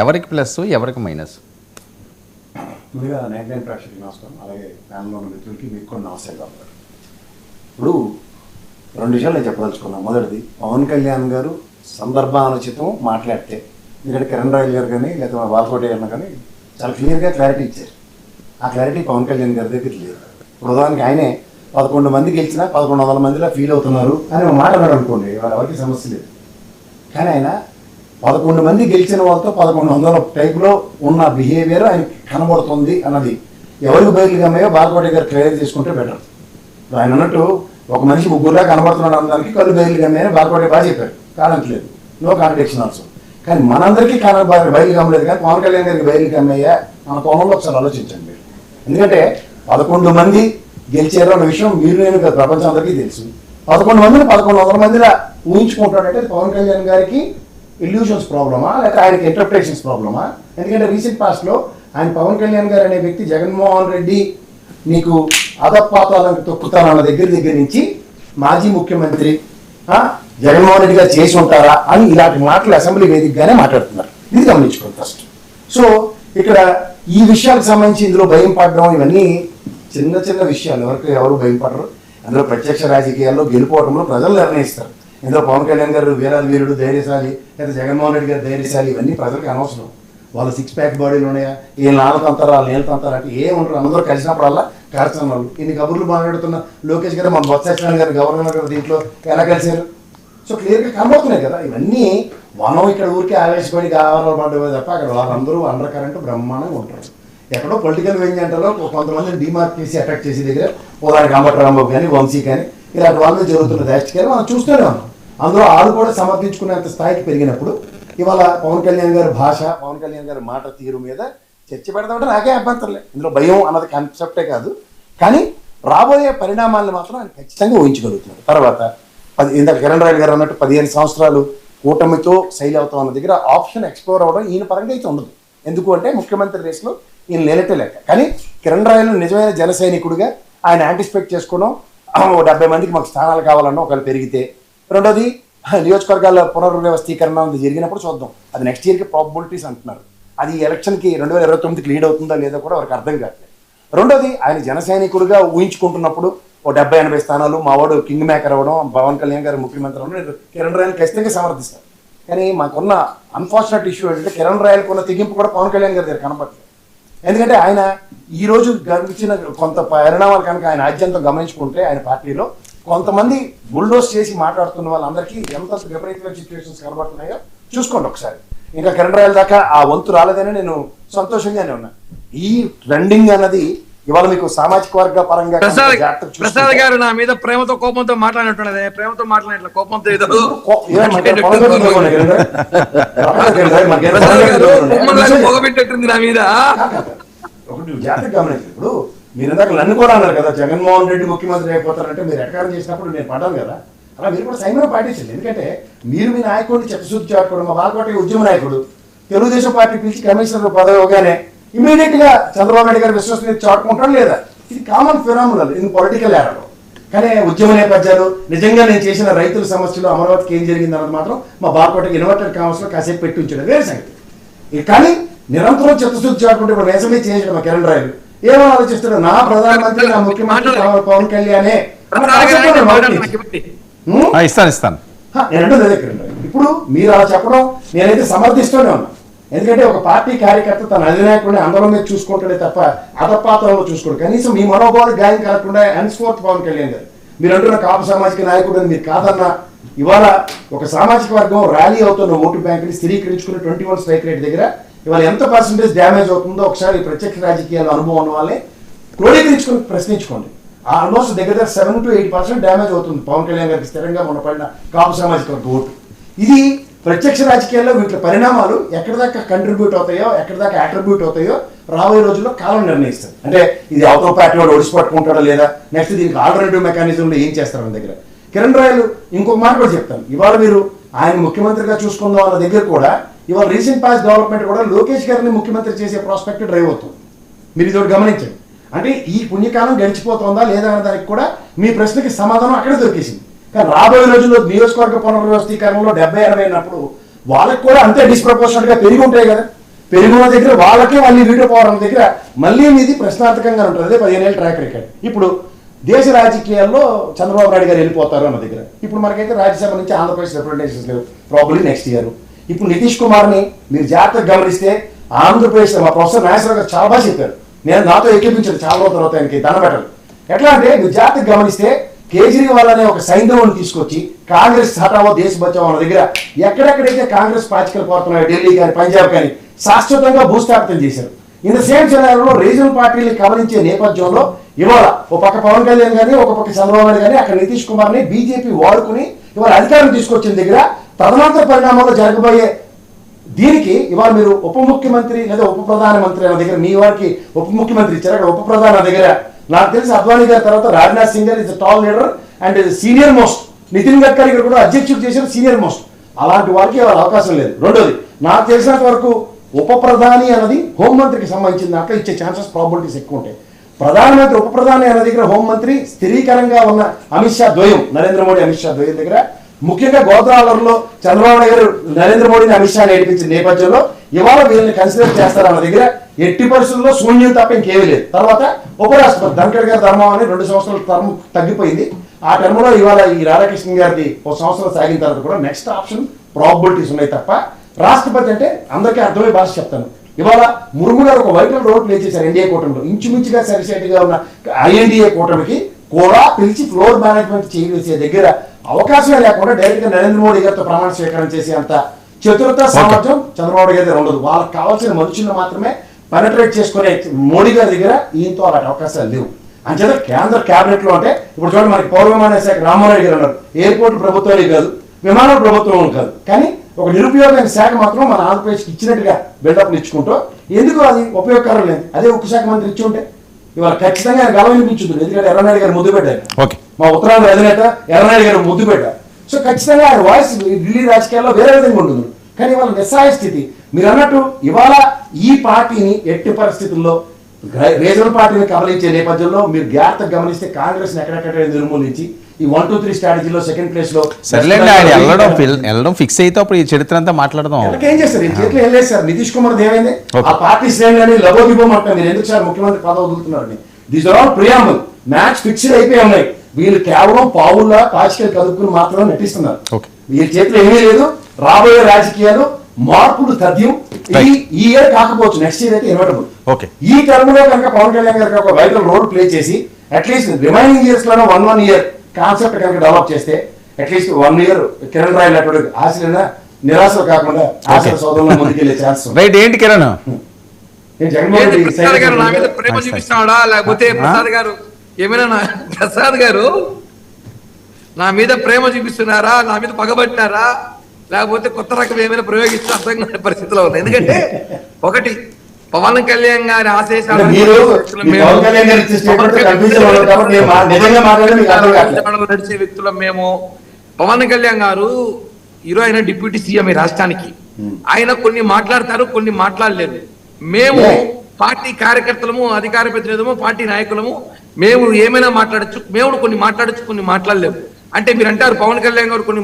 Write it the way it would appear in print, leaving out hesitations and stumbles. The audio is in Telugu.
ఎవరికి ప్లస్ ఎవరికి మైనస్? ముందుగా 99 ప్రేక్షకులకి నమస్కారం, అలాగే ప్యానల్లో ఉన్న మిత్రులకి మీకు కూడా నమస్కారం. ఇప్పుడు రెండు విషయాలు నేను చెప్పదలుచుకున్నాను. మొదటిది, పవన్ కళ్యాణ్ గారు సందర్భానుచితం మాట్లాడితే, ఎందుకంటే కిరణ్ రాయల్ గారు కానీ లేదా బాలకోటి గారు కానీ చాలా క్లియర్గా క్లారిటీ ఇచ్చారు. ఆ క్లారిటీ పవన్ కళ్యాణ్ గారి దగ్గర లేదు. ఉదాహరణకి ఆయనే 11 మంది గెలిచినా 1100 మందిలా ఫీల్ అవుతున్నారు అని ఒక మాట అన్నాడు అనుకోండి, వాళ్ళ ఎవరికి సమస్య లేదు. కానీ ఆయన 11 మంది గెలిచిన వాళ్ళతో 1100 టైప్లో ఉన్న బిహేవియర్ ఆయన కనబడుతుంది అన్నది ఎవరికి బయలుగామో బాలకోటి గారు క్లియర్ చేసుకుంటే బెటర్. ఆయన అన్నట్టు ఒక మనిషి ముగ్గురులా కనబడుతున్నాడు అన్నదానికి కళ్ళు బయలుగామని బాలకోటి బాగా చెప్పారు, కాదంటలేదు, నో కాంట్రడిక్షన్ ఆల్సో. కానీ మనందరికీ బయలుగామలేదు, కానీ పవన్ కళ్యాణ్ గారికి బయలుగామయ్యా మన కోణంలో ఒకసారి ఆలోచించండి మీరు. ఎందుకంటే 11 మంది గెలిచారు అన్న విషయం మీరు నేను ప్రపంచం అందరికీ తెలుసు. 11 మందిని 1100 మందిలా ఊహించుకుంటాడంటే పవన్ కళ్యాణ్ గారికి ఇల్యూషన్స్ ప్రాబ్లమా లేకపోతే ఆయనకి ఇంటర్ప్రిటేషన్స్ ప్రాబ్లమా? ఎందుకంటే రీసెంట్ పాస్ట్లో ఆయన పవన్ కళ్యాణ్ గారు అనే వ్యక్తి జగన్మోహన్ రెడ్డి నీకు అధపాతాలను తొక్కుతానన్న దగ్గర నుంచి మాజీ ముఖ్యమంత్రి జగన్మోహన్ రెడ్డి గారు చేసి ఉంటారా అని ఇలాంటి మాటలు అసెంబ్లీ వేదికగానే మాట్లాడుతున్నారు. ఇది గమనించుకోండి ఫస్ట్. సో ఇక్కడ ఈ విషయాలకు సంబంధించి ఇందులో భయం పడడం ఇవన్నీ చిన్న చిన్న విషయాలు, ఎవరు భయం పడరు. అందులో ప్రత్యక్ష రాజకీయాల్లో గెలుపోవడంలో ప్రజలు నిర్ణయిస్తారు. ఇందులో పవన్ కళ్యాణ్ గారు వీరుడు ధైర్యశాలి లేదా జగన్మోహన్ రెడ్డి గారు ధైర్యశాలి ఇవన్నీ ప్రజలకు అనవసరం. వాళ్ళ 6 ప్యాక్ బాడీలు ఉన్నాయా, ఏ నాలుగుతంతారు వాళ్ళు నేలుతంతారు అంటే ఏ ఉండరు. అందరూ కలిసినప్పుడల్లా కార్యక్రమాలు ఇన్ని కబుర్లు మాట్లాడుతున్న లోకేష్ గారు మన బొత్స సత్యనారాయణ గారు గవర్నర్ గారు దీంట్లో ఎలా కలిశారు? సో క్లియర్గా కనబడుతున్నాయి కదా. ఇవన్నీ మనం ఇక్కడ ఊరికే ఆవేశపడి కావాలని పడ్డమే తప్ప అక్కడ వాళ్ళందరూ అండర్ కరెంట్ బ్రహ్మాండంగా ఉంటారు. ఎక్కడో పొలిటికల్ వెంజంటలో కొంతమందిని డిమార్క్ చేసి అటాక్ చేసి దగ్గర ఉదాహరణకి అంబట్రాంబాబు కానీ వంశీ కానీ ఇలాంటి వాళ్ళు జరుగుతున్న దాష్టికారు మనం చూస్తూనే ఉన్నాం. అందులో వాళ్ళు కూడా సమర్థించుకునేంత స్థాయికి పెరిగినప్పుడు ఇవాళ పవన్ కళ్యాణ్ గారి భాష, పవన్ కళ్యాణ్ గారి మాట తీరు మీద చర్చ పెడతామంటే నాకే అభ్యంతరం లేదు. ఇందులో భయం అన్నది కాన్సెప్టే కాదు, కానీ రాబోయే పరిణామాలను మాత్రం ఆయన ఖచ్చితంగా ఊహించగలుగుతున్నారు. తర్వాత ఇందాక కిరణ్ రాయల్ గారు అన్నట్టు 15 సంవత్సరాలు కూటమితో శైలి అవుతాం అన్న దగ్గర ఆప్షన్ ఎక్స్ప్లోర్ అవ్వడం ఈయన పరంగా అయితే ఉండదు. ఎందుకు అంటే ముఖ్యమంత్రి రేసులో ఈయన లేనట్టే లెక్క. కానీ కిరణ్ రాయల్ నిజమైన జన సైనికుడిగా ఆయన యాంటిసిపేట్ చేసుకోవడం, 70 మందికి మాకు స్థానాలు కావాలన్నా ఒకవేళ పెరిగితే. రెండోది నియోజకవర్గాల పునర్వ్యవస్థీకరణ జరిగినప్పుడు చూద్దాం. అది నెక్స్ట్ ఇయర్కి ప్రాబబిలిటీస్ అంటున్నారు. అది ఎలక్షన్కి 2029కి లీడ్ అవుతుందా లేదా కూడా వారికి అర్థం కావట్లేదు. రెండోది ఆయన జన సైనికుడిగా ఊహించుకుంటున్నప్పుడు 70-80 స్థానాలు మావాడు కింగ్ మేకర్ అవ్వడం, పవన్ కళ్యాణ్ గారు ముఖ్యమంత్రి అవ్వడం కిరణ్ రాయల్ ఖచ్చితంగా సమర్థిస్తారు. కానీ మాకున్న అన్ఫార్చునేట్ ఇష్యూ ఏంటంటే కిరణ్ రాయల్కి ఉన్న తెగింపు కూడా పవన్ కళ్యాణ్ గారి దగ్గర కనపడలేదు. ఎందుకంటే ఆయన ఈరోజు గమనించిన కొంత పరిణామాలు కనుక ఆయన ఆద్యంతం గమనించుకుంటే ఆయన పార్టీలో కొంతమంది బుల్డోస్ చేసి మాట్లాడుతున్న వాళ్ళందరికీ ఎంత విపరీతమైన సిచ్యువేషన్స్ కనబడుతున్నాయో చూసుకోండి ఒకసారి. ఇంకా కిరణ్ రాయల్ దాకా ఆ వంతు రాలేదని నేను సంతోషంగానే ఉన్నా. ఈ ట్రెండింగ్ అన్నది ఇవాళ మీకు సామాజిక వర్గ పరంగా ప్రసాద్ గారు నా మీద ప్రేమతో కోపంతో మాట్లాడినట్టున్నదే, ప్రేమతో మాట్లాడినట్లు కోపంతో పొగబెట్టేట్టుంది నా మీద. ఒకటి జాగ్రత్తగా గమనించండి. ఇప్పుడు మీరు ఇందాక నన్ను కూడా అన్నారు కదా, జగన్మోహన్ రెడ్డి ముఖ్యమంత్రి అయిపోతారంటే మీరు ఎటకారం చేసినప్పుడు నేను పడ్డాను కదా, అలా మీరు కూడా సైన్యం పాటించండి. ఎందుకంటే మీరు మీ నాయకుడిని చిత్తశుద్ధి చాటుకోవడం, మా బాలకోట ఉద్యమ నాయకుడు తెలుగుదేశం పార్టీ పిలిచి కమిషనర్ పదవి ఇవ్వగానే ఇమీడియట్ గా చంద్రబాబు నాయుడు గారి విశ్వసనీయత చాటుకుంటాం లేదా? ఇది కామన్ ఫినామినల్ ఇన్ పొలిటికల్ ఏరాలో. కానీ ఉద్యమ నేపథ్యాలు నిజంగా నేను చేసిన రైతుల సమస్యలు అమరావతికి ఏం జరిగింది అన్నది మాత్రం మా బాలకోటకి ఇన్వర్టెడ్ కామర్స్ లో కాసేపు పెట్టి ఉంచాడు, వేరే సంగతి. కానీ నిరంతరం చిత్తశుద్ధి చాటుకుంటే ఇప్పుడు నేసమే చేయించడం మా కిరణ్ రాయలు ఏమో ఆలోచిస్తాడు, నా ప్రధానమంత్రి నా ముఖ్యమంత్రి పవన్ కళ్యాణే. ఇస్తాను నేనంటే అదే కిరణ్ రాయలు. ఇప్పుడు మీరు అలా చెప్పడం నేనైతే సమర్థిస్తూనే ఉన్నా. ఎందుకంటే ఒక పార్టీ కార్యకర్త తన అధినాయకుడిని అందరం మీద చూసుకుంటాడే తప్ప అధపాతంలో చూసుకోండి. కనీసం మీ మనోభావాలు గాయం కలగకుండా హెన్స్ఫోర్త్ పవన్ కళ్యాణ్ గారు మీరు అంటున్న కాపు సామాజిక నాయకుడు అని మీరు కాదన్నా, ఇవాళ ఒక సామాజిక వర్గం ర్యాలీ అవుతున్న ఓటు బ్యాంకుని స్థిరీకరించుకుని 21 స్ట్రైక్ రేట్ దగ్గర ఇవాళ ఎంత పర్సెంటేజ్ డ్యామేజ్ అవుతుందో ఒకసారి ప్రత్యక్ష రాజకీయాల అనుభవం ఉన్న వాళ్ళే క్రోడీకరించుకుని ప్రశ్నించుకోండి. ఆల్మోస్ట్ దగ్గర 7 to 8% డ్యామేజ్ అవుతుంది పవన్ కళ్యాణ్ గారికి స్థిరంగా మొన్న పడిన కాపు సామాజిక వర్గ ఓటు. ఇది ప్రత్యక్ష రాజకీయాల్లో వీటి పరిణామాలు ఎక్కడి దాకా కంట్రిబ్యూట్ అవుతాయో, ఎక్కడి దాకా అట్రిబ్యూట్ అవుతాయో రాబోయే రోజుల్లో కాలం నిర్ణయిస్తుంది. అంటే ఇది అవతల పార్టీ వాడు ఒడిసి పట్టుకుంటాడా లేదా, నెక్స్ట్ దీనికి ఆల్టర్నేటివ్ మెకానిజంలో ఏం చేస్తారు మన దగ్గర. కిరణ్ రాయలు ఇంకొక మాట కూడా చెప్తాను, ఇవాళ మీరు ఆయన ముఖ్యమంత్రిగా చూసుకుందాం అన్న దగ్గర కూడా ఇవాళ రీసెంట్ పాస్ డెవలప్మెంట్ కూడా లోకేష్ గారిని ముఖ్యమంత్రి చేసే ప్రాస్పెక్ట్ డ్రైవ్ అవుతుంది. మీరు ఇది గమనించండి. అంటే ఈ పుణ్యకాలం గడిచిపోతుందా లేదా అనే దానికి కూడా మీ ప్రశ్నకి సమాధానం అక్కడే దొరికేసింది. కానీ రాబోయే రోజుల్లో నియోజకవర్గ పునర్వ్యవస్థీకరణలో 70-80 అయినప్పుడు వాళ్ళకి కూడా అంతే డిస్ప్రపోర్షనల్ గా పెరిగి ఉంటాయి కదా. పెరుగున్న దగ్గర వాళ్ళకే మళ్ళీ వీడియో పవర్ దగ్గర మళ్ళీ మీది ప్రశ్నార్థకంగా ఉంటుంది. అదే 15 ఏళ్ళ ట్రాక్ రికార్డ్. ఇప్పుడు దేశ రాజకీయాల్లో చంద్రబాబు నాయుడు గారు వెళ్ళిపోతారు అన్న దగ్గర ఇప్పుడు మనకైతే రాజ్యసభ నుంచి ఆంధ్రప్రదేశ్ రిప్రజెంటేషన్స్ లేవు, ప్రాబ్లీ నెక్స్ట్ ఇయర్. ఇప్పుడు నితీష్ కుమార్ని మీరు జాగ్రత్తగా గమనిస్తే ఆంధ్రప్రదేశ్ మా ప్రొఫెసర్ నాగేశ్వరరావు గారు చాలా బాగా చెప్పారు. నేను నాతో ఎక్కిపించాను చాలా రోజుల తర్వాత ఆయనకి దండ పెట్టాలి. ఎట్లా అంటే మీరు జాగ్రత్తగా గమనిస్తే కేజ్రీవాల్ అనే ఒక సైంధవుని తీసుకొచ్చి కాంగ్రెస్ హటావో దేశ బచావో అన్న దగ్గర ఎక్కడెక్కడైతే కాంగ్రెస్ పాచికలు కోరుతున్నాయో ఢిల్లీ కానీ పంజాబ్ కానీ శాశ్వతంగా భూస్థాపితం చేశారు. ఇన్ ద సేమ్ సినారియోలో రీజనల్ పార్టీని గమనించే నేపథ్యంలో ఇవాళ ఒక పక్క పవన్ కళ్యాణ్ కానీ ఒక పక్క చంద్రబాబు నాయుడు కానీ అక్కడ నితీష్ కుమార్ని బీజేపీ వాడుకుని ఇవాళ అధికారం తీసుకొచ్చిన దగ్గర తదనంతర పరిణామాల్లో జరగబోయే దీనికి ఇవాళ మీరు ఉప ముఖ్యమంత్రి లేదా ఉప ప్రధానమంత్రి అన్న దగ్గర మీ వారికి ఉప ముఖ్యమంత్రి ఇచ్చారు. అక్కడ ఉప ప్రధాన దగ్గర నాకు తెలిసి అద్వానీ గారి తర్వాత Rajnath Singh garu is tall leader and senior most. Nitin Gadkari garu కూడా అధ్యక్షుడు చేశారు, సీనియర్ మోస్ట్. అలాంటి వారికి వాళ్ళ అవకాశం లేదు. రెండోది నాకు తెలిసినంత వరకు ఉప ప్రధాని అన్నది హోంమంత్రికి సంబంధించిన దాంట్లో ఇచ్చే ఛాన్సెస్ ప్రాబిలిటీస్ ఎక్కువ ఉంటాయి. ప్రధానమంత్రి ఉప ప్రధాని అన్న దగ్గర హోంమంత్రి స్థిరీకరంగా ఉన్న అమిత్ షా ద్వయం, నరేంద్ర మోడీ అమిత్ షా ద్వయం దగ్గర ముఖ్యంగా గోదావరిలో చంద్రబాబు నాయుడు గారు నరేంద్ర మోడీని అమిత్ షా నేర్పించిన నేపథ్యంలో ఇవాళ వీళ్ళని కన్సిడర్ చేస్తారన్న దగ్గర ఎట్టి పరిస్థితుల్లో శూన్యం తప్ప ఇంకేమీ లేదు. తర్వాత ఉపరాష్ట్రపతి ధన్ఖడ్ గారి ధర్మం అని 2 సంవత్సరాల టర్మ్ తగ్గిపోయింది. ఆ టర్మ్లో ఇవాళ ఈ రాధాకృష్ణ గారిది 1 సంవత్సరం సాగిన తర్వాత కూడా నెక్స్ట్ ఆప్షన్ ప్రాబిలిటీస్ ఉన్నాయి తప్ప రాష్ట్రపతి అంటే అందరికీ అర్థమయ్యే భాష చెప్తాను. ఇవాళ ముర్ము గారు ఒక వైటల్ రోల్ ప్లే చేశారు ఎన్డీఏ కూటమిలో. ఇంచుమించుగా సరిసేటుగా ఉన్న ఐఎన్డీఏ కూటమికి కూడా పిలిచి ఫ్లోర్ మేనేజ్మెంట్ చేసే దగ్గర అవకాశమే లేకుండా డైరెక్ట్ గా నరేంద్ర మోడీ గారితో ప్రమాణ స్వీకారం చేసే అంత చతురత సామర్థ్యం చంద్రబాబు గారి దగ్గర ఉండదు. వాళ్ళకి కావాల్సిన మనుషులను మాత్రమే పెనట్రేట్ చేసుకునే మోడీ గారి దగ్గర ఈయనతో అలాంటి అవకాశాలు లేవు. అంచేత కేంద్ర కేబినెట్ లో అంటే ఇప్పుడు చూడండి మనకి పౌర విమాన శాఖ రామారావు గారు అన్నారు ఎయిర్పోర్ట్ ప్రభుత్వాలే కాదు విమానాలు ప్రభుత్వం కాదు, కానీ ఒక నిరుపయోగమైన శాఖ మాత్రం మన ఆంధ్రప్రదేశ్కి ఇచ్చినట్టుగా బిల్డప్లు ఇచ్చుకుంటూ ఎందుకు అది ఉపయోగకరం లేదు. అదే ఉక్కు శాఖ మంత్రి ఇచ్చి ఉంటే ఇవాళ ఖచ్చితంగా ఆయన గలం వినిపించుంటుంది. ఎందుకంటే ఎర్రనాయుడు గారు ముద్దు పెట్టారు, మా ఉత్తరాంధ్ర అధినేత ఎర్రనాయుడు గారు ముద్దు పెట్టారు. సో ఖచ్చితంగా ఆయన వాయిస్ ఢిల్లీ రాజకీయాల్లో వేరే విధంగా ఉంటుంది. కానీ ఇవాళ నిస్సహాయ స్థితి. మీరు అన్నట్టు ఇవాళ ఈ పార్టీని ఎట్టి పరిస్థితుల్లో రీజనల్ పార్టీని కబలించే నేపథ్యంలో మీరు జాగ్రత్తగా గమనిస్తే కాంగ్రెస్ ఎక్కడెక్కడ నిర్మూలించి ఈ 1-2-3 స్ట్రాటజీలో సెకండ్ ప్లేస్ లో వెళ్ళడం ఫిక్స్ అయితే అప్పుడు ఈ చరిత్ర అంతా మాట్లాడదాం. ఏం చేస్తారు ఈ చేతిలో ఏం లేదు సార్. నితీష్ కుమార్ ఏమైంది ఆ పార్టీ శ్రేణులని లబోదిబోం అంటారు. మీరు ఎందుకు సార్ ముఖ్యమంత్రి పదవి వదులుతున్నారని. These are all preamble match fixed అయిపోయి ఉన్నాయి. వీళ్ళు కేవలం పావుల్లా పాచికలు కదుపుకుని మాత్రమే నటిస్తున్నారు. వీళ్ళ చేతిలో ఏమీ లేదు. రాబోయే రాజకీయాలు మార్పులు తథ్యం. ఈ ఇయర్ కాకపోవచ్చు, నెక్స్ట్ ఇయర్ అయితే ఇన్వర్టబుల్. ఈ టర్మ్ లో కనుక పవన్ కళ్యాణ్ గారికి ఒక వైటల్ రోల్ ప్లే చేసి అట్లీస్ట్ రిమైనింగ్ ఇయర్స్ లోనే 1 year కాన్సెప్ట్ కనుక డెవలప్ చేస్తే అట్లీస్ట్ 1 year కిరణ్ రాయ్ లాంటి ఆశలైనా నిరాశలు కాకుండా ఆశల సోదరులు ముందుకెళ్లే ఛాన్స్. రైట్, ఏంటి కిరణ్ జగన్మోహన్ రెడ్డి ప్రసాద్ గారు నా మీద ప్రేమ చూపిస్తున్నాడా లేకపోతే ప్రసాద్ గారు ఏమైనా ప్రసాద్ గారు నా మీద ప్రేమ చూపిస్తున్నారా, నా మీద పగబట్టినారా, లేకపోతే కొత్త రకం ఏమైనా ప్రయోగిస్తూ అర్థం కాని పరిస్థితిలో ఉంది. ఎందుకంటే ఒకటి పవన్ కళ్యాణ్ గారి ఆశేషాలు నడిచే వ్యక్తులం మేము. పవన్ కళ్యాణ్ గారు హీరో అయిన డిప్యూటీ సీఎం ఈ రాష్ట్రానికి. ఆయన కొన్ని మాట్లాడతారు, కొన్ని మాట్లాడలేరు. మేము పార్టీ కార్యకర్తలము, అధికార ప్రతినిధులము, పార్టీ నాయకులము, మేము ఏమైనా మాట్లాడచ్చు. మేము కొన్ని మాట్లాడచ్చు, కొన్ని మాట్లాడలేము. అంటే మీరు అంటారు పవన్ కళ్యాణ్ గారు కొన్ని